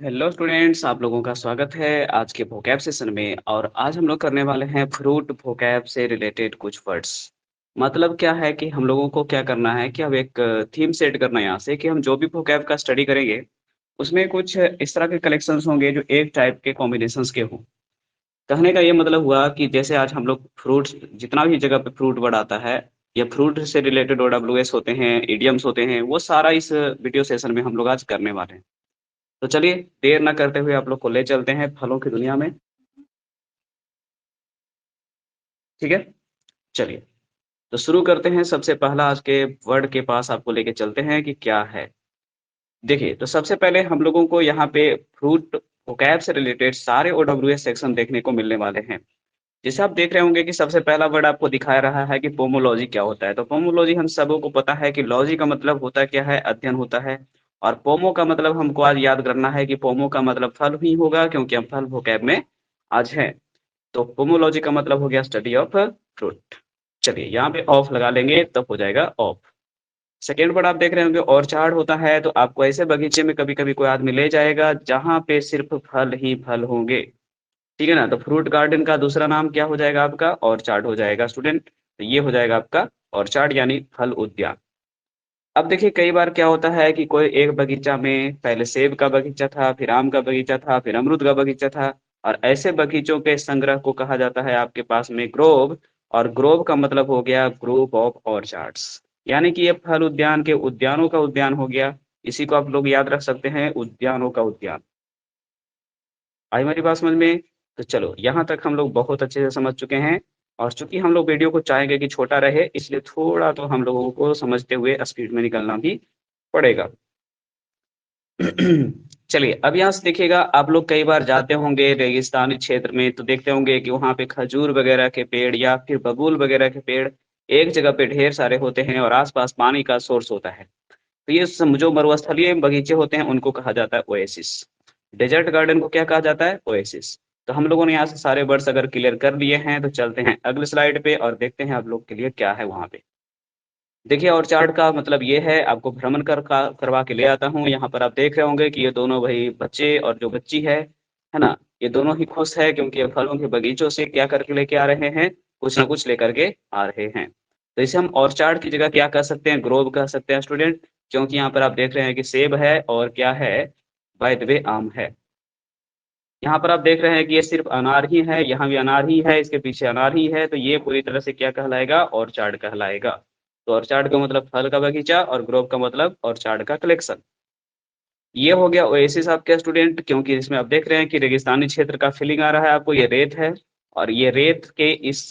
Hello students, आप लोगों का स्वागत है आज के वोकैब सेशन में। और आज हम लोग करने वाले हैं फ्रूट वोकैब से रिलेटेड कुछ वर्ड्स। मतलब क्या है कि हम लोगों को क्या करना है कि अब एक थीम सेट करना है यहाँ से कि हम जो भी वोकैब का स्टडी करेंगे उसमें कुछ इस तरह के कलेक्शंस होंगे जो एक टाइप के कॉम्बिनेशंस के हों। कहने का ये मतलब हुआ कि जैसे आज हम लोग फ्रूट्स, जितना भी जगह पे फ्रूट वर्ड आता है या फ्रूट से रिलेटेड OWS होते हैं, इडियम्स होते हैं, वो सारा इस वीडियो सेशन में हम लोग आज करने वाले हैं। तो चलिए, देर ना करते हुए आप लोग को ले चलते हैं फलों की दुनिया में। ठीक है, चलिए। तो शुरू करते हैं। सबसे पहला आज के वर्ड के पास आपको लेके चलते हैं कि क्या है। देखिए, तो सबसे पहले हम लोगों को यहाँ पे फ्रूट वोकैब से रिलेटेड सारे OWS सेक्शन देखने को मिलने वाले हैं। जैसे आप देख रहे होंगे कि सबसे पहला वर्ड आपको दिखा रहा है कि पोमोलॉजी क्या होता है। तो पोमोलॉजी हम सबों को पता है कि लॉजी का मतलब होता क्या है, अध्ययन होता है। और पोमो का मतलब हमको आज याद करना है कि पोमो का मतलब फल ही होगा, क्योंकि हम फल वोकैब में आज हैं। तो पोमोलॉजी का मतलब हो गया स्टडी ऑफ फ्रूट। चलिए, यहाँ पे ऑफ लगा लेंगे तब हो जाएगा ऑफ। सेकेंड वर्ड आप देख रहे होंगे ऑर्चार्ड होता है। तो आपको ऐसे बगीचे में कभी कभी कोई आदमी ले जाएगा जहाँ पे सिर्फ फल ही फल होंगे। ठीक है ना। तो फ्रूट गार्डन का दूसरा नाम क्या हो जाएगा आपका, ऑर्चार्ड हो जाएगा स्टूडेंट। तो ये हो जाएगा आपका ऑर्चार्ड यानी फल उद्यान। अब देखिए, कई बार क्या होता है कि कोई एक बगीचा में पहले सेब का बगीचा था, फिर आम का बगीचा था, फिर अमरूद का बगीचा था। और ऐसे बगीचों के संग्रह को कहा जाता है आपके पास में ग्रोव। और ग्रोव का मतलब हो गया ग्रुप ऑफ ऑर्चार्ड्स। यानी कि ये फल उद्यान के उद्यानों का उद्यान हो गया। इसी को आप लोग याद रख सकते हैं, उद्यानों का उद्यान। आई हमारी बात समझ में। तो चलो, यहाँ तक हम लोग बहुत अच्छे से समझ चुके हैं। और चूंकि हम लोग वीडियो को चाहेंगे कि छोटा रहे, इसलिए थोड़ा तो हम लोगों को समझते हुए स्पीड में निकलना भी पड़ेगा। चलिए, अब यहाँ से देखिएगा, आप लोग कई बार जाते होंगे रेगिस्तानी क्षेत्र में तो देखते होंगे कि वहाँ पे खजूर वगैरह के पेड़ या फिर बबूल वगैरह के पेड़ एक जगह पे ढेर सारे होते हैं और आसपास पानी का सोर्स होता है। तो ये जो मरुस्थलीय बगीचे होते हैं उनको कहा जाता है ओएसिस। डेजर्ट गार्डन को क्या कहा जाता है, ओएसिस। तो हम लोगों ने यहाँ से सारे वर्ड्स अगर क्लियर कर लिए हैं तो चलते हैं अगले स्लाइड पे और देखते हैं आप लोग के लिए क्या है वहाँ पे। देखिए, और चार्ट का मतलब ये है, आपको भ्रमण करवा के ले आता हूँ। यहाँ पर आप देख रहे होंगे कि ये दोनों वही बच्चे और जो बच्ची है ना, ये दोनों ही खुश है क्योंकि ये फलों के बगीचों से क्या करके लेके आ रहे हैं, कुछ ना कुछ लेकर के आ रहे हैं। तो इसे हम ऑर्चार्ड की जगह क्या कह सकते हैं, ग्रोव कह सकते हैं स्टूडेंट। क्योंकि यहाँ पर आप देख रहे हैं कि सेब है और क्या है, बाय द वे आम है। यहाँ पर आप देख रहे हैं कि ये सिर्फ अनार ही है, यहाँ भी अनार ही है, इसके पीछे अनार ही है। तो ये पूरी तरह से क्या कहलाएगा, ऑर्चार्ड कहलाएगा। तो ऑर्चार्ड का मतलब फल का बगीचा और ग्रोव का मतलब ऑर्चार्ड का कलेक्शन। ये हो गया ओएसिस आपके स्टूडेंट, क्योंकि इसमें आप देख रहे हैं कि रेगिस्तानी क्षेत्र का फीलिंग आ रहा है आपको, ये रेत है। और ये रेत के इस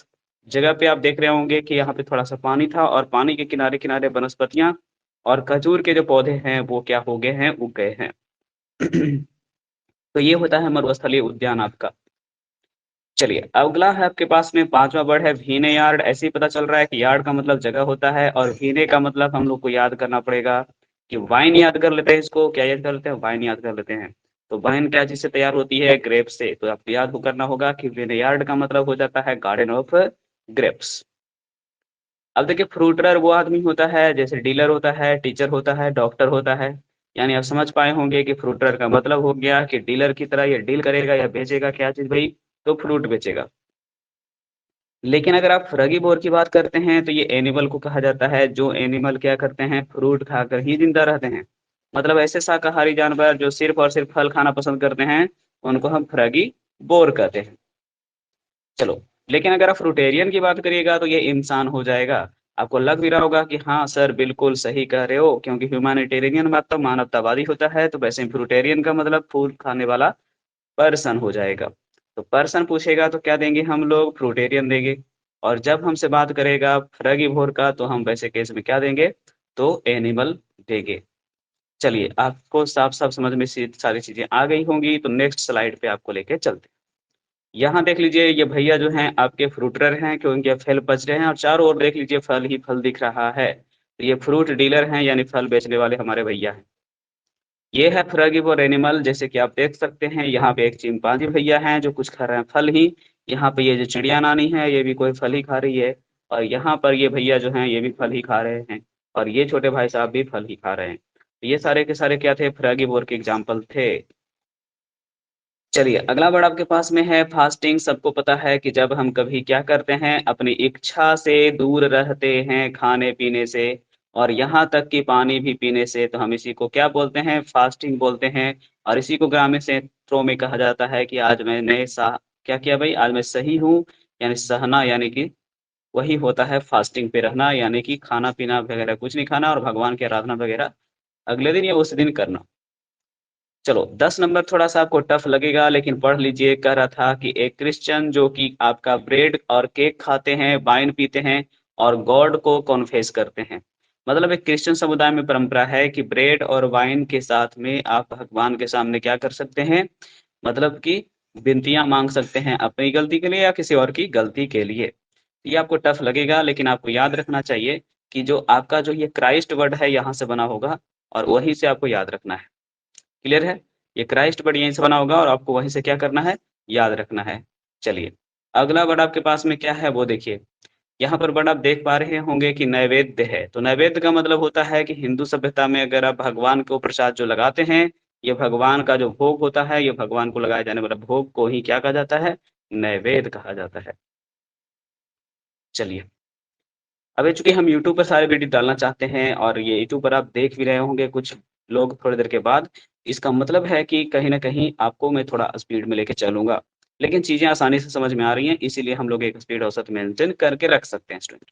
जगह पे आप देख रहे होंगे कि यहाँ पे थोड़ा सा पानी था और पानी के किनारे किनारे वनस्पतियां और खजूर के जो पौधे हैं वो क्या हो गए हैं, उग गए हैं। तो ये होता है मरुस्थलीय उद्यान आपका। चलिए, अगला है आपके पास में पांचवा वर्ड है भीने यार्ड। ऐसे ही पता चल रहा है कि यार्ड का मतलब जगह होता है और भीने का मतलब हम लोग को याद करना पड़ेगा कि वाइन याद कर लेते हैं। इसको क्या याद कर लेते हैं, वाइन याद कर लेते हैं। तो वाइन क्या चीज से तैयार होती है, ग्रेप से। तो आपको याद हो करना होगा कि भीने यार्ड का मतलब हो जाता है गार्डन ऑफ ग्रेप्स। अब देखिए, फ्रूटर वो आदमी होता है जैसे डीलर होता है, टीचर होता है, डॉक्टर होता है। यानी आप समझ पाए होंगे कि फ्रूटर का मतलब हो गया कि डीलर की तरह ये डील करेगा या बेचेगा क्या चीज भाई, तो फ्रूट बेचेगा। लेकिन अगर आप फ्रगीबोर की बात करते हैं तो ये एनिमल को कहा जाता है जो एनिमल क्या करते हैं, फ्रूट खाकर ही जिंदा रहते हैं। मतलब ऐसे शाकाहारी जानवर जो सिर्फ और सिर्फ फल खाना पसंद करते हैं, उनको हम फ्रगी बोर कहते हैं। चलो, लेकिन अगर आप फ्रूटेरियन की बात करिएगा तो ये इंसान हो जाएगा। आपको लग भी रहा होगा कि हाँ सर बिल्कुल सही कह रहे हो, क्योंकि ह्यूमैनिटेरियन मतलब मानवतावादी होता है, तो वैसे फ्रूटेरियन का मतलब फूल खाने वाला पर्सन हो जाएगा। तो पर्सन पूछेगा तो क्या देंगे हम लोग, फ्रूटेरियन देंगे। और जब हमसे बात करेगा फ्रगीवोर का तो हम वैसे केस में क्या देंगे, तो एनिमल देंगे। चलिए, आपको साफ साफ समझ में सारी चीजें आ गई होंगी। तो नेक्स्ट स्लाइड पे आपको लेके चलते हैं। यहाँ देख लीजिए, ये भैया जो हैं आपके फ्रूटर हैं क्योंकि ये फल बच रहे हैं और चारों ओर देख लीजिए फल ही फल दिख रहा है। तो ये फ्रूट डीलर हैं यानी फल बेचने वाले हमारे भैया हैं। ये है फ्रगीवोर एनिमल, जैसे कि आप देख सकते हैं यहाँ पे एक चिंपांजी भैया हैं जो कुछ खा रहे हैं फल ही। यहाँ पे ये जो चिड़िया नानी है ये भी कोई फल ही खा रही है। और यहाँ पर ये भैया जो हैं ये भी फल ही खा रहे हैं। और ये छोटे भाई साहब भी फल ही खा रहे हैं। तो ये सारे के सारे क्या थे, फ्रगीवोर के एग्जाम्पल थे। चलिए, अगला वर्ड आपके पास में है फास्टिंग। सबको पता है कि जब हम कभी क्या करते हैं, अपनी इच्छा से दूर रहते हैं खाने-पीने से और यहाँ तक कि पानी भी पीने से, तो हम इसी को क्या बोलते हैं? फास्टिंग बोलते हैं। और इसी को ग्रामीण क्षेत्रों में कहा जाता है कि आज मैंने सा क्या किया भई? आज मैं सही हूँ, यानी सहना यानी कि वही होता है फास्टिंग पे रहना, यानी कि खाना-पीना वगैरह कुछ नहीं खाना और भगवान की आराधना वगैरह अगले दिन या उस दिन करना। चलो 10 नंबर थोड़ा-सा आपको टफ लगेगा, लेकिन पढ़ लीजिए। कह रहा था कि एक क्रिश्चियन जो कि आपका ब्रेड और केक खाते हैं, वाइन पीते हैं और गॉड को कॉन्फेस करते हैं। मतलब एक क्रिश्चियन समुदाय में परंपरा है कि ब्रेड और वाइन के साथ में आप भगवान के सामने क्या कर सकते हैं, मतलब कि विनतियाँ माँग सकते हैं अपनी गलती के लिए या किसी और की गलती के लिए। ये आपको टफ लगेगा, लेकिन आपको याद रखना चाहिए कि जो आपका जो ये क्राइस्ट वर्ड है, यहाँ से बना होगा और वहीं से आपको याद रखना है। क्लियर है? ये क्राइस्ट वर्ड यहीं से बना होगा और आपको वहीं से क्या करना है, याद रखना है। चलिए, अगला वर्ड आपके पास में क्या है वो देखिए। यहाँ पर वर्ड आप देख पा रहे होंगे कि नैवेद्य है। तो नैवेद्य का मतलब होता है कि हिंदू सभ्यता में अगर आप भगवान को प्रसाद जो लगाते हैं, ये भगवान का जो भोग होता है, ये भगवान को लगाए जाने वाला भोग को ही क्या कहा जाता है? नैवेद्य कहा जाता है। चलिए, अब ये चूँकि हम यूट्यूब पर सारे वीडियो डालना चाहते हैं और ये यूट्यूब पर आप देख भी रहे होंगे कुछ लोग थोड़ी देर के बाद, इसका मतलब है कि कहीं न कहीं आपको मैं थोड़ा स्पीड में लेके चलूँगा। लेकिन चीज़ें आसानी से समझ में आ रही हैं, इसीलिए हम लोग एक स्पीड औसत मेंटेन करके रख सकते हैं स्टूडेंट।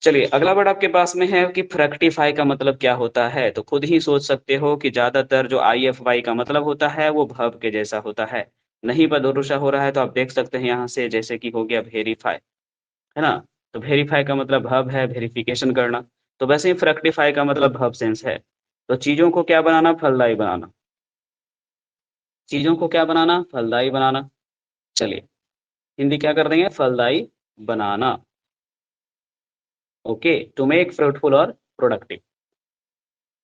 चलिए, अगला वर्ड आपके पास में है कि फ्रक्टिफाई का मतलब क्या होता है? तो खुद ही सोच सकते हो कि ज़्यादातर जो आईएफवाई का मतलब होता है, वो वर्ब के जैसा होता है। नहीं भरोसा हो रहा है तो आप देख सकते हैं यहाँ से, जैसे कि हो गया वेरिफाई। है ना? तो वेरीफाई का मतलब वर्ब है वेरिफिकेशन करना। तो वैसे ही फ्रक्टिफाई का मतलब वर्ब सेंस है। तो चीज़ों को क्या बनाना? फलदायी बनाना। चीज़ों को क्या बनाना? फलदायी बनाना। चलिए, हिंदी क्या कर देंगे? फलदायी बनाना। ओके, टू मेक फ्रूटफुल और प्रोडक्टिव।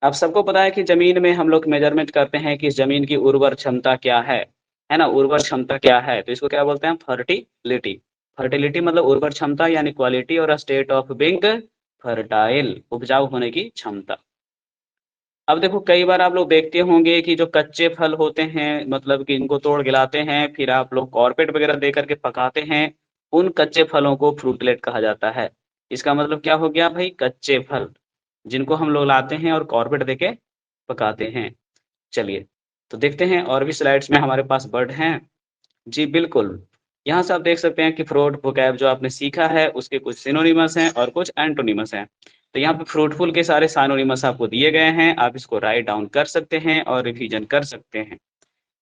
अब सबको पता है कि ज़मीन में हम लोग मेज़रमेंट करते हैं कि इस ज़मीन की उर्वर क्षमता क्या है ना? उर्वर क्षमता क्या है? तो इसको क्या बोलते हैं? फर्टिलिटी। फर्टिलिटी मतलब उर्वर क्षमता यानी क्वालिटी और स्टेट ऑफ बीइंग फर्टाइल, उपजाऊ होने की क्षमता। अब देखो कई बार आप लोग देखते होंगे कि जो कच्चे फल होते हैं, मतलब कि इनको तोड़ के लाते हैं, फिर आप लोग कॉर्पेट वगैरह दे करके पकाते हैं, उन कच्चे फलों को फ्रूटलेट कहा जाता है। इसका मतलब क्या हो गया भाई? कच्चे फल, जिनको हम लोग लाते हैं और कॉर्पेट देके पकाते हैं। चलिए, तो देखते हैं और भी स्लाइड्स में हमारे पास वर्ड हैं। जी, बिल्कुल। यहाँ से आप देख सकते हैं कि फ्रूट वोकैब जो आपने सीखा है, उसके कुछ सिनोनिमस हैं और कुछ एंटोनिमस हैं। तो यहाँ पे फ्रूटफुल के सारे सिनोनिमस आपको दिए गए हैं, आप इसको राइट डाउन कर सकते हैं और रिवीजन कर सकते हैं।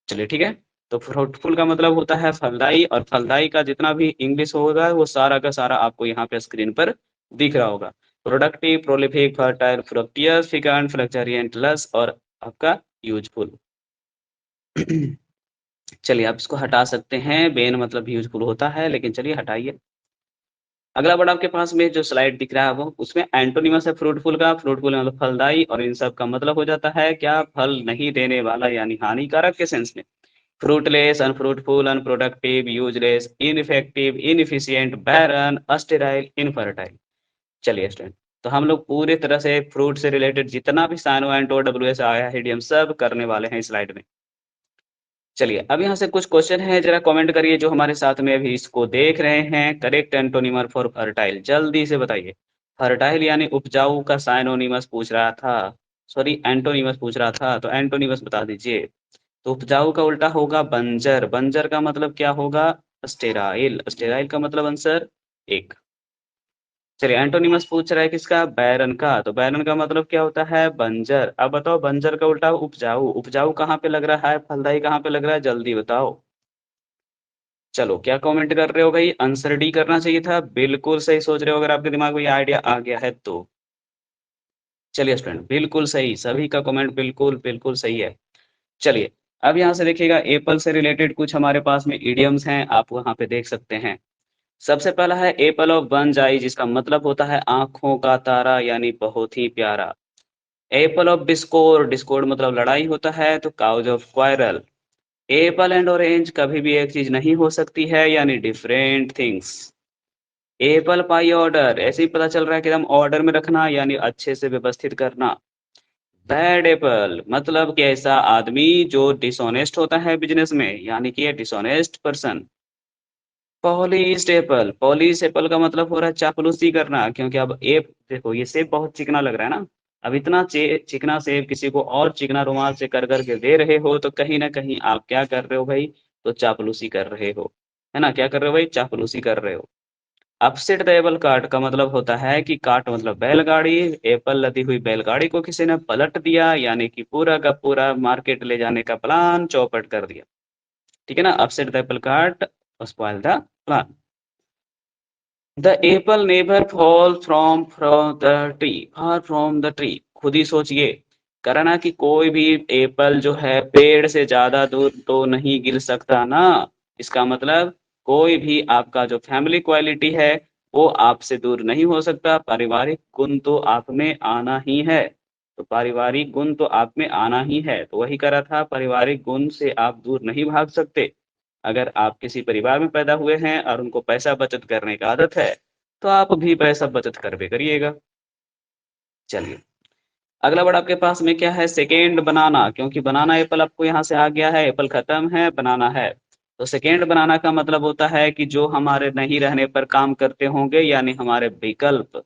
चलिए, ठीक है? तो फ्रूटफुल का मतलब होता है फलदायी और फलदायी का जितना भी इंग्लिश होगा, वो सारा का सारा आपको यहाँ पे स्क्रीन पर दिख रहा होगा। प्रोडक्टिव, प्रोलिफिक, फर्टाइल, फ्रुक्टियस, फिकंट, फ्लक्चरिएंट, लस और आपका यूज़फुल। चलिए, आप इसको हटा सकते हैं। बेन मतलब यूज़फुल होता है, लेकिन चलिए हटाइए। अगला वर्ड आपके पास में जो स्लाइड दिख रहा है वो उसमें एंटोनिमस है फ्रूटफुल का। फ्रूटफुल मतलब फलदायी और इन सब का मतलब हो जाता है क्या? फल नहीं देने वाला यानी हानिकारक के सेंस में। Fruitless, unfruitful, unproductive, useless, ineffective, inefficient, barren, sterile, infertile. चलिए स्टूडेंट, तो हम लोग पूरी तरह से फ्रूट से रिलेटेड जितना भी साइनो एंड ओडब्ल्यूएस आया है, हम सब करने वाले हैं इस स्लाइड में। चलिए, अब यहाँ से कुछ क्वेश्चन हैं, ज़रा कमेंट करिए जो हमारे साथ में अभी इसको देख रहे हैं। करेक्ट एंटोनिमर फॉर फर्टाइल जल्दी से बताइए। फर्टाइल यानी उपजाऊ का साइनोनिमस पूछ रहा था, सॉरी एंटोनिमस पूछ रहा था, तो एंटोनिमस बता दीजिए। तो उपजाऊ का उल्टा होगा बंजर। बंजर का मतलब क्या होगा? स्टेराइल। स्टेराइल का मतलब आंसर 1। चलिए, एंटोनिमस पूछ रहा है किसका? बैरन का। तो बैरन का मतलब क्या होता है? बंजर। अब बताओ बंजर का उल्टा उपजाऊ। उपजाऊ कहाँ पे लग रहा है? फलदायी कहाँ पे लग रहा है? जल्दी बताओ। चलो, क्या कमेंट कर रहे हो भाई? आंसर डी करना चाहिए था। बिल्कुल सही सोच रहे हो अगर आपके दिमाग में ये आइडिया आ गया है तो। चलिए स्टूडेंट, बिल्कुल सही। सभी का कमेंट बिल्कुल, बिल्कुल सही है। चलिए, अब यहाँ से देखिएगा एप्पल से रिलेटेड कुछ हमारे पास में इडियम्स हैं, आप वहाँ पे देख सकते हैं। सबसे पहला है एपल ऑफ वन्स आई, जिसका मतलब होता है आँखों का तारा यानी बहुत ही प्यारा। एपल ऑफ डिस्कॉर्ड, डिस्कॉर्ड मतलब लड़ाई होता है, तो cause of quarrel. Apple and orange कभी भी एक चीज़ नहीं हो सकती है, यानी different things. Apple pie order, ऐसे ही पता चल रहा है कि हम ऑर्डर में रखना यानी अच्छे से व्यवस्थित करना। बैड एप्पल मतलब कि ऐसा आदमी जो डिसऑनेस्ट होता है बिजनेस में, यानी कि dishonest person. Polished Apple, polish Apple का मतलब हो रहा है चापलूसी करना, क्योंकि अब एप देखो ये सेब बहुत चिकना लग रहा है ना। अब इतना चिकना सेब किसी को और चिकना रुमाल से कर करके दे रहे हो, तो कहीं ना कहीं आप क्या कर रहे हो भाई, तो चापलूसी कर रहे हो, है ना। क्या कर रहे हो भाई, चापलूसी कर रहे हो। अपसेट द एपल कार्ट का मतलब होता है कि कार्ट मतलब बैलगाड़ी, एप्पल लदी हुई बैलगाड़ी को किसी ने पलट दिया, यानी कि पूरा का पूरा मार्केट ले जाने का प्लान चौपट कर दिया। ठीक है ना, upset the Apple cart, spoil the plan. The Apple never fall from the tree, far from the tree. खुद ही सोचिए, करना कि कोई भी एप्पल जो है पेड़ से ज्यादा दूर तो नहीं गिर सकता ना। इसका मतलब कोई भी आपका जो फैमिली क्वालिटी है वो आपसे दूर नहीं हो सकता, पारिवारिक गुण तो आप में आना ही है। तो पारिवारिक गुण तो आप में आना ही है, तो वही करा था, पारिवारिक गुण से आप दूर नहीं भाग सकते। अगर आप किसी परिवार में पैदा हुए हैं और उनको पैसा बचत करने की आदत है, तो आप भी पैसा बचत करबे करिएगा। चलिए, अगला वर्ड आपके पास में क्या है, सेकेंड बनाना, क्योंकि बनाना एप्पल आपको यहाँ से आ गया है, एप्पल खत्म है, बनाना है। तो सेकेंड बनाना का मतलब होता है कि जो हमारे नहीं रहने पर काम करते होंगे, यानी हमारे विकल्प।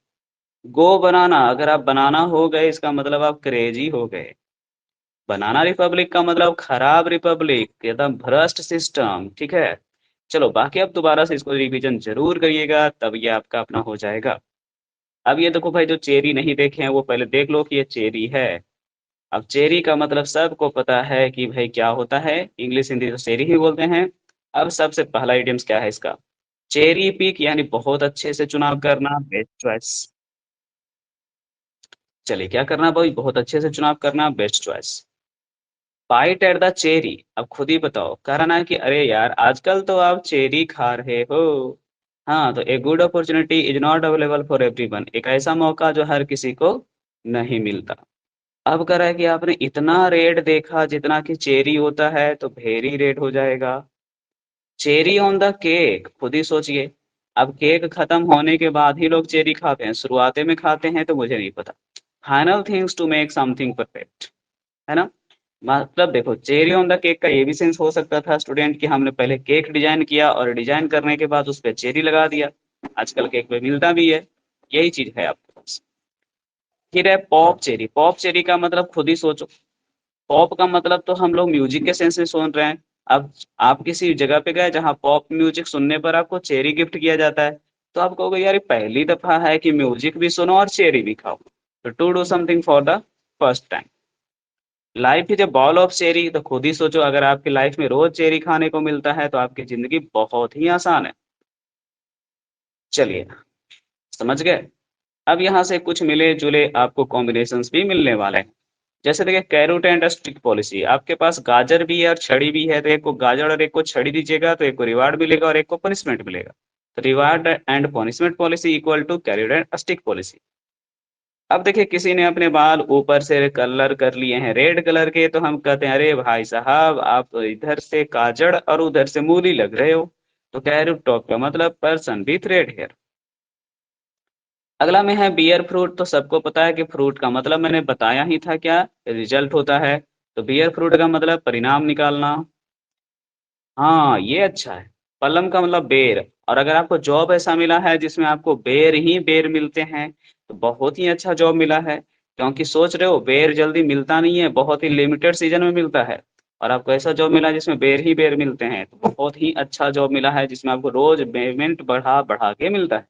गो बनाना, अगर आप बनाना हो गए इसका मतलब आप क्रेजी हो गए। बनाना रिपब्लिक का मतलब खराब रिपब्लिक, एकदम भ्रष्ट सिस्टम। ठीक है, चलो बाकी अब दोबारा से इसको रिवीजन जरूर करिएगा, तब ये आपका अपना हो जाएगा। अब ये देखो भाई, जो चेरी नहीं देखे हैं वो पहले देख लो कि ये चेरी है। अब चेरी का मतलब सबको पता है कि भाई क्या होता है, इंग्लिश हिंदी तो चेरी ही बोलते हैं। अब सबसे पहला आइडियम्स क्या है इसका, चेरी पिक, यानी बहुत अच्छे से चुनाव करना, बेस्ट चॉइस। चलिए, क्या करना भाई, बहुत अच्छे से चुनाव करना, best choice. Bite at the cherry, अब खुद ही बताओ, कारण है कि अरे यार आजकल तो आप चेरी खा रहे हो। हाँ, तो a good opportunity is not available for everyone, एक ऐसा मौका जो हर किसी को नहीं मिलता। अब कह रहा है कि आपने इतना रेड देखा जितना कि चेरी होता है, तो वेरी रेड हो जाएगा। चेरी ऑन द केक, खुद ही सोचिए। अब केक खत्म होने के बाद ही लोग चेरी खाते हैं, शुरुआते में खाते हैं तो मुझे नहीं पता। Final things to make something perfect, है ना। मतलब देखो, चेरी ऑन द केक का ये भी सेंस हो सकता था स्टूडेंट कि हमने पहले केक डिजाइन किया और डिजाइन करने के बाद उस पर चेरी लगा दिया। आजकल केक पे मिलता भी है, यही चीज है आपके पास। फिर है पॉप चेरी, पॉप चेरी का मतलब खुद ही सोचो। पॉप का मतलब तो हम लोग म्यूजिक के सेंस में सुन रहे हैं। अब आप किसी जगह पे गए जहाँ पॉप म्यूजिक सुनने पर आपको चेरी गिफ्ट किया जाता है, तो आप कहोगे यार ये पहली दफा है कि म्यूजिक भी सुनो और चेरी भी खाओ। तो to do something for the first time. Life is a bowl of cherry, तो खुद ही सोचो, अगर आपकी लाइफ में रोज चेरी खाने को मिलता है तो आपकी जिंदगी बहुत ही आसान है। चलिए, समझ गए। अब यहाँ से कुछ मिले जुले आपको कॉम्बिनेशंस भी मिलने वाले हैं। जैसे देखिए, कैरोट एंड स्टिक पॉलिसी, आपके पास गाजर भी है और छड़ी भी है, तो एक को गाजर और एक को छड़ी दीजिएगा तो एक को रिवार्ड मिलेगा और एक को पनिशमेंट मिलेगा। तो reward and punishment policy equal to carrot and stick policy. अब देखिए, किसी ने अपने बाल ऊपर से कलर कर लिए हैं रेड कलर के, तो हम कहते हैं अरे भाई साहब आप तो इधर से काजड़ और उधर से मूली लग रहे हो। तो कैरोट टॉप का मतलब पर्सन विथ रेड हेयर। अगला में है बियर फ्रूट, तो सबको पता है कि फ्रूट का मतलब मैंने बताया ही था क्या, रिजल्ट होता है। तो बियर फ्रूट का मतलब परिणाम निकालना। हाँ, ये अच्छा है। पलम का मतलब बेर, और अगर आपको जॉब ऐसा मिला है जिसमें आपको बेर ही बेर मिलते हैं, तो बहुत ही अच्छा जॉब मिला है, क्योंकि सोच रहे हो बेर जल्दी मिलता नहीं है, बहुत ही लिमिटेड सीजन में मिलता है। और आपको ऐसा जॉब मिला है जिसमें बेर ही बेर मिलते हैं, तो बहुत ही अच्छा जॉब मिला है जिसमें आपको रोज पेमेंट बढ़ा बढ़ा के मिलता है।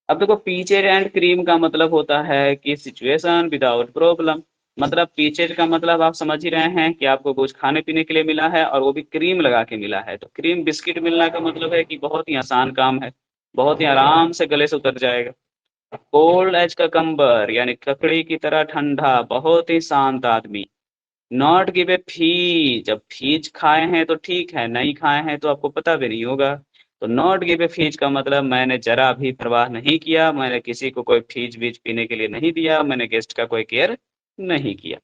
अब देखो, पीचेज एंड क्रीम का मतलब होता है कि सिचुएशन विदाउट प्रॉब्लम। मतलब पीचेज का मतलब आप समझ ही रहे हैं कि आपको कुछ खाने पीने के लिए मिला है और वो भी क्रीम लगा के मिला है, तो क्रीम बिस्किट मिलना का मतलब है कि बहुत ही आसान काम है, बहुत ही आराम से गले से उतर जाएगा। कोल्ड एज का कंबर, यानी ककड़ी की तरह ठंडा, बहुत ही शांत आदमी। नॉट गिव ए फीज, अब फीज खाए हैं तो ठीक है, नहीं खाए हैं तो आपको पता भी नहीं होगा। तो नॉट गिव ए फीज का मतलब मैंने जरा भी परवाह नहीं किया, मैंने किसी को कोई फीज बीज पीने के लिए नहीं दिया, मैंने गेस्ट का कोई केयर नहीं किया।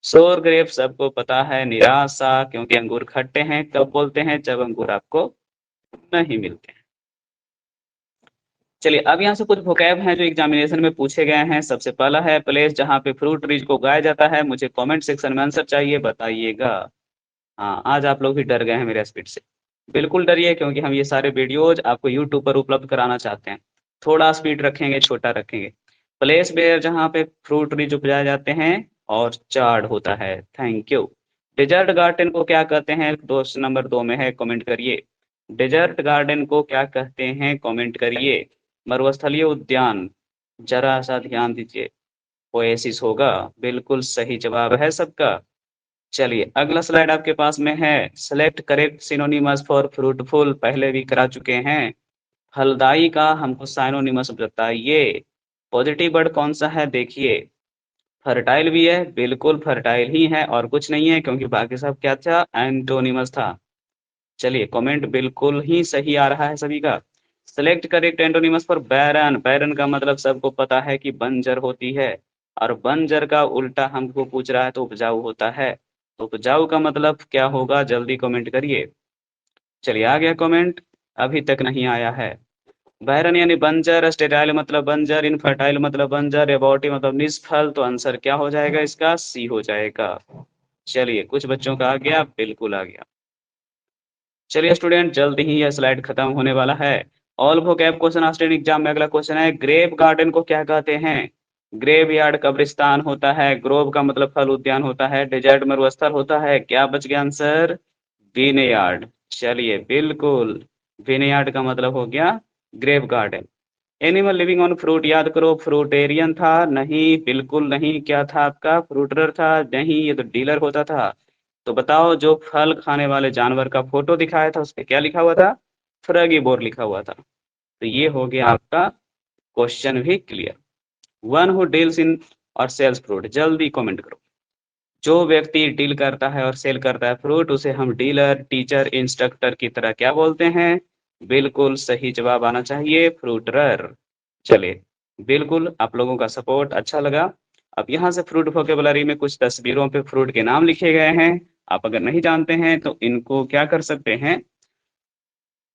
सोर ग्रेप, सबको पता है, निराशा, क्योंकि अंगूर खट्टे हैं कब बोलते हैं, जब अंगूर आपको नहीं मिलते हैं। चलिए अब यहाँ से कुछ वोकैब हैं जो एग्जामिनेशन में पूछे गए हैं। सबसे पहला है प्लेस जहाँ पे फ्रूट ट्रीज को उगाया जाता है। मुझे कमेंट सेक्शन में आंसर चाहिए, बताइएगा। हाँ, आज आप लोग भी डर गए हैं मेरे स्पीड से। बिल्कुल डरिए, क्योंकि हम ये सारे वीडियोज आपको यूट्यूब पर उपलब्ध कराना चाहते हैं। थोड़ा स्पीड रखेंगे, छोटा रखेंगे। प्लेस वेयर जहाँ पे फ्रूट ट्रीज उपजाए जाते हैं और चार्ड होता है। Thank you. डेजर्ट गार्डन को क्या कहते हैं? दोस्त नंबर 2 में है, कमेंट करिए। डेजर्ट गार्डन को क्या कहते हैं? कमेंट करिए। मरुस्थलीय उद्यान, जरा सा ध्यान दीजिए। ओएसिस होगा। बिल्कुल सही जवाब है सबका। चलिए अगला स्लाइड आपके पास में है। Select correct synonymous for fruitful, पहले भी करा चुके हैं। फलदायी का हमको साइनोनिमस बताइए। पॉजिटिव वर्ड कौन सा है? देखिए, फर्टाइल भी है, बिल्कुल फर्टाइल ही है और कुछ नहीं है, क्योंकि बाकी सब क्या था? एंटोनिमस था। चलिए कमेंट बिल्कुल ही सही आ रहा है सभी का। सेलेक्ट करेक्ट एंटोनिमस फॉर बैरन। बैरन का मतलब सबको पता है कि बंजर होती है, और बंजर का उल्टा हमको पूछ रहा है तो उपजाऊ होता है। तो उपजाऊ का मतलब क्या होगा? जल्दी कमेंट करिए। चलिए आ गया कमेंट, अभी तक नहीं आया है। बैरन यानी बंजर, स्टेराइल मतलब बंजर, इनफर्टाइल मतलब बंजर, एबॉर्टी मतलब निष्फल। तो आंसर क्या हो जाएगा इसका? सी हो जाएगा। चलिए कुछ बच्चों का आ गया, बिल्कुल आ गया। चलिए स्टूडेंट, जल्द ही यह स्लाइड खत्म होने वाला है। ऑल vocab क्वेश्चन आस्टेड एग्जाम में अगला क्वेश्चन है, ग्रेव गार्डन को क्या कहते हैं? ग्रेव यार्ड कब्रिस्तान होता है। ग्रोव का मतलब फल उद्यान होता है। डेजर्ट मरुस्थल होता है। क्या बच गया आंसर? विनयार्ड। चलिए बिल्कुल, विनयार्ड का मतलब हो गया grave garden. Animal living on fruit, याद करो फ्रूटेरियन था? नहीं, बिल्कुल नहीं। क्या था आपका? फ्रूटर था? नहीं, ये तो डीलर होता था। तो बताओ, जो फल खाने वाले जानवर का फोटो दिखाया था उस पे क्या लिखा हुआ था? फ्रगीबोर लिखा हुआ था। तो ये हो गया आपका क्वेश्चन भी clear. One who deals in और सेल्स फ्रूट, जल्दी कमेंट करो। जो व्यक्ति डील करता है और सेल करता है फ्रूट, उसे हम डीलर, टीचर, इंस्ट्रक्टर की तरह क्या बोलते हैं? बिल्कुल सही जवाब आना चाहिए, फ्रूटरर। चलिए, बिल्कुल आप लोगों का सपोर्ट अच्छा लगा। अब यहाँ से फ्रूट वोकेबलरी में कुछ तस्वीरों पे फ्रूट के नाम लिखे गए हैं। आप अगर नहीं जानते हैं तो इनको क्या कर सकते हैं?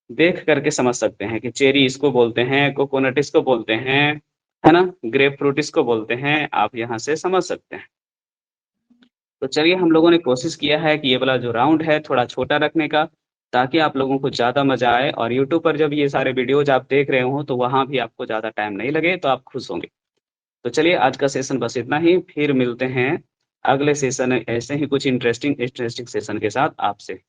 देख करके समझ सकते हैं कि चेरी इसको बोलते हैं, कोकोनट इसको बोलते हैं, है ना, ग्रेप फ्रूट इसको बोलते हैं। आप यहाँ से समझ सकते हैं। तो चलिए, हम लोगों ने कोशिश किया है कि ये वाला जो राउंड है थोड़ा छोटा रखने का, ताकि आप लोगों को ज़्यादा मजा आए, और यूट्यूब पर जब ये सारे वीडियोज आप देख रहे हो तो वहाँ भी आपको ज़्यादा टाइम नहीं लगे, तो आप खुश होंगे। तो चलिए आज का सेशन बस इतना ही, फिर मिलते हैं अगले सेशन ऐसे ही कुछ इंटरेस्टिंग इंटरेस्टिंग सेशन के साथ आपसे।